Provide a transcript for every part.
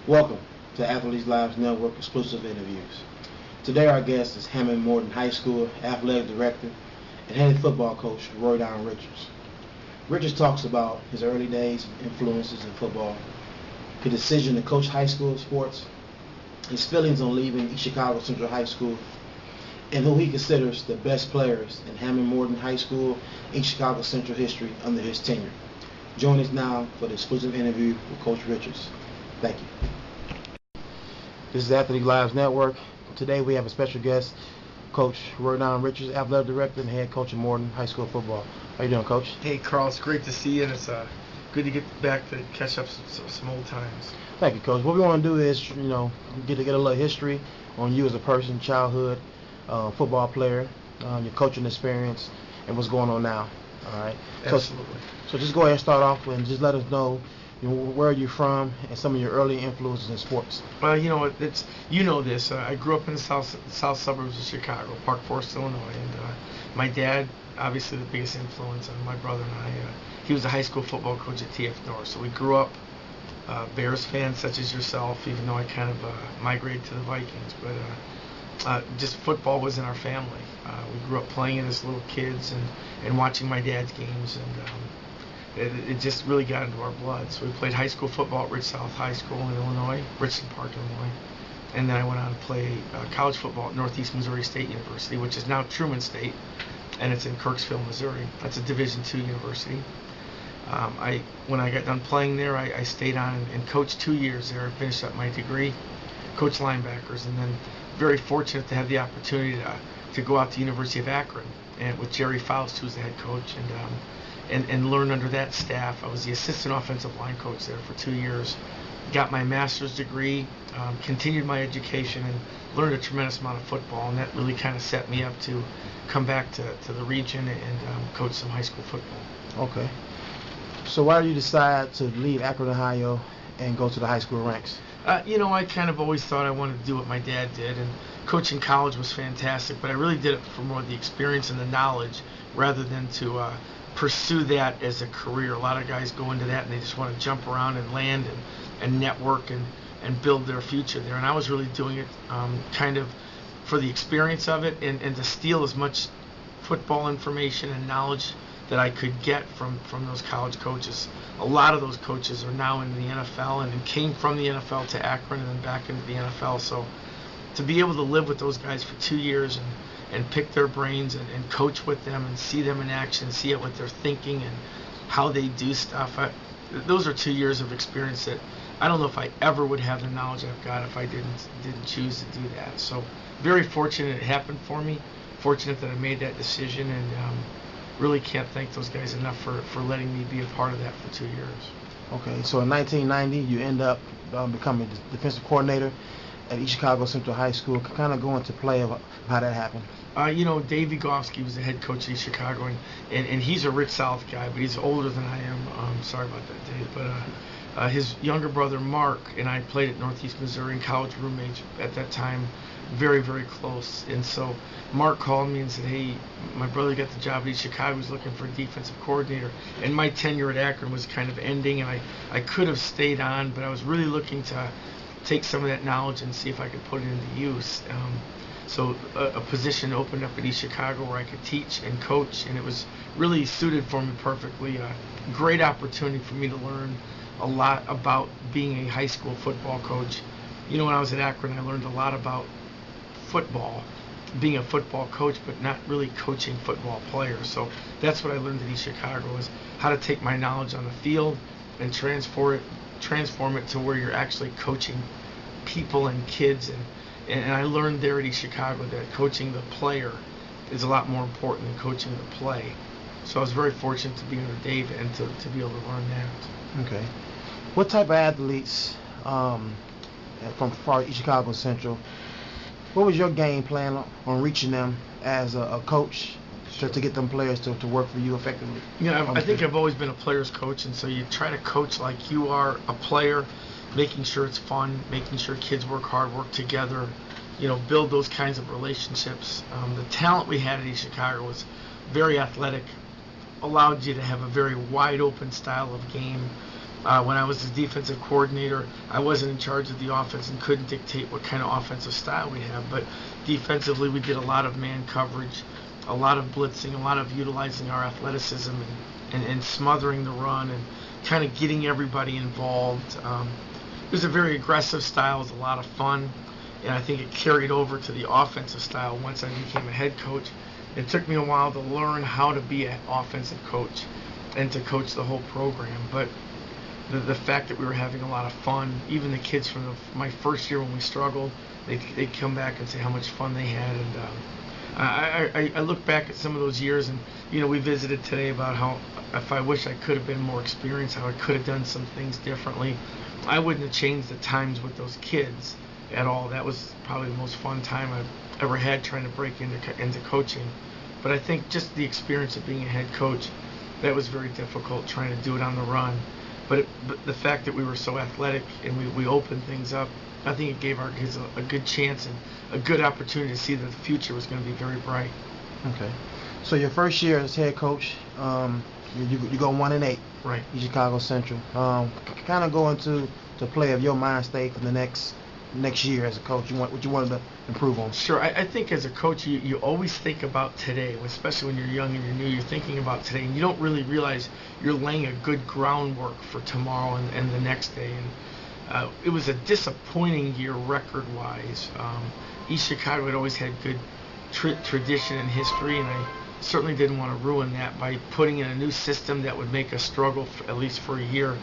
Welcome to Athletes Lives Network exclusive interviews. Today our guest is Hammond Morton High School Athletic Director and Head Football Coach Roydon Richards. Richards talks about his early days and influences in football, his decision to coach high school sports, his feelings on leaving East Chicago Central High School, and who he considers the best players in Hammond Morton High School East Chicago Central history under his tenure. Join us now for the exclusive interview with Coach Richards. Thank you. This is Athlete Lives Network. Today we have a special guest, Coach Roydon Richards, Athletic Director and Head Coach of Morton High School Football. How you doing, Coach? Hey, Carl. It's great to see you, and it's good to get back to catch up some old times. Thank you, Coach. What we want to do is, get a little history on you as a person, childhood, football player, your coaching experience, and what's going on now. All right. Absolutely. So just go ahead and start off and just let us know, where are you from and some of your early influences in sports. Well, this. I grew up in the south suburbs of Chicago, Park Forest, Illinois, and my dad, obviously the biggest influence on my brother and I. He was a high school football coach at TF North, so we grew up Bears fans, such as yourself, even though I kind of migrated to the Vikings. But just football was in our family. We grew up playing it as little kids and watching my dad's games, and it just really got into our blood. So we played high school football at Rich South High School in Illinois, Richland Park, Illinois. And then I went on to play college football at Northeast Missouri State University, which is now Truman State, and it's in Kirksville, Missouri. That's a Division II university. When I got done playing there, I stayed on and coached 2 years there. I finished up my degree, coached linebackers, and then very fortunate to have the opportunity to go out to University of Akron and with Jerry Faust, who was the head coach, and learn under that staff. I was the assistant offensive line coach there for 2 years. Got my master's degree, continued my education, and learned a tremendous amount of football, and that really kind of set me up to come back to the region and coach some high school football. Okay. So why did you decide to leave Akron, Ohio, and go to the high school ranks? I kind of always thought I wanted to do what my dad did, and coaching college was fantastic, but I really did it for more the experience and the knowledge rather than to pursue that as a career. A lot of guys go into that and they just want to jump around and land and network and build their future there. And I was really doing it kind of for the experience of it and to steal as much football information and knowledge that I could get from those college coaches. A lot of those coaches are now in the NFL and came from the NFL to Akron and then back into the NFL. So to be able to live with those guys for 2 years and pick their brains and coach with them and see them in action, see what they're thinking and how they do stuff. Those are 2 years of experience that I don't know if I ever would have the knowledge I've got if I didn't choose to do that. So very fortunate it happened for me. Fortunate that I made that decision, and really can't thank those guys enough for letting me be a part of that for 2 years. Okay, so in 1990 you end up becoming the defensive coordinator at East Chicago Central High School. Kind of go into play of how that happened. Dave Vigofsky was the head coach of East Chicago, and he's a Rich South guy, but he's older than I am. Sorry about that, Dave. But his younger brother Mark and I played at Northeast Missouri and college roommates at that time, very, very close. And so Mark called me and said, hey, my brother got the job at East Chicago. He's looking for a defensive coordinator. And my tenure at Akron was kind of ending, and I could have stayed on, but I was really looking to take some of that knowledge and see if I could put it into use. So a position opened up at East Chicago where I could teach and coach, and it was really suited for me perfectly. A great opportunity for me to learn a lot about being a high school football coach. When I was at Akron, I learned a lot about football, being a football coach, but not really coaching football players. So that's what I learned at East Chicago, is how to take my knowledge on the field and transform it to where you're actually coaching people and kids. And I learned there at East Chicago that coaching the player is a lot more important than coaching the play. So I was very fortunate to be under Dave and to be able to learn that. Okay. What type of athletes from East Chicago Central, what was your game plan on reaching them as a coach to get them players to work for you effectively? I think I've always been a player's coach, and so you try to coach like you are a player, making sure it's fun, making sure kids work hard, work together, build those kinds of relationships. The talent we had at East Chicago was very athletic, allowed you to have a very wide open style of game, When I was the defensive coordinator, I wasn't in charge of the offense and couldn't dictate what kind of offensive style we have. But defensively, we did a lot of man coverage, a lot of blitzing, a lot of utilizing our athleticism and smothering the run and kind of getting everybody involved. It was a very aggressive style. It was a lot of fun. And I think it carried over to the offensive style once I became a head coach. It took me a while to learn how to be an offensive coach and to coach the whole program. But the fact that we were having a lot of fun, even the kids from my first year when we struggled, they'd come back and say how much fun they had. And I look back at some of those years, and we visited today about how if I wish I could have been more experienced, how I could have done some things differently. I wouldn't have changed the times with those kids at all. That was probably the most fun time I've ever had trying to break into coaching. But I think just the experience of being a head coach, that was very difficult trying to do it on the run. But the fact that we were so athletic and we opened things up, I think it gave our kids a good chance and a good opportunity to see that the future was going to be very bright. Okay. So your first year as head coach, you go 1-8. Right. Chicago Central. Kind of go into the play of your mind state for the next year as a coach. What you wanted to improve on? Sure. I think as a coach, you always think about today, especially when you're young and you're new. You're thinking about today, and you don't really realize you're laying a good groundwork for tomorrow and the next day. And it was a disappointing year record-wise. East Chicago had always had good tradition and history, and I certainly didn't want to ruin that by putting in a new system that would make us struggle at least for a year.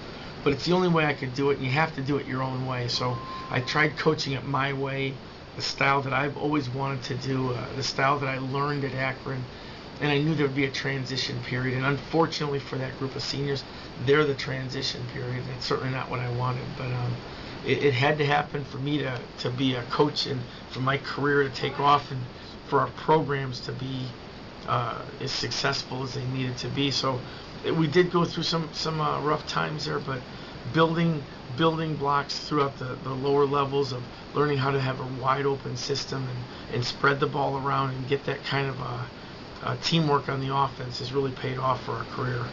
But it's the only way I could do it, and you have to do it your own way. So I tried coaching it my way, the style that I've always wanted to do, the style that I learned at Akron, and I knew there would be a transition period. And unfortunately for that group of seniors, they're the transition period. That's certainly not what I wanted, but it had to happen for me to be a coach and for my career to take off and for our programs to be as successful as they needed to be. So we did go through some rough times there, but building blocks throughout the lower levels of learning how to have a wide open system and spread the ball around and get that kind of teamwork on the offense has really paid off for our career.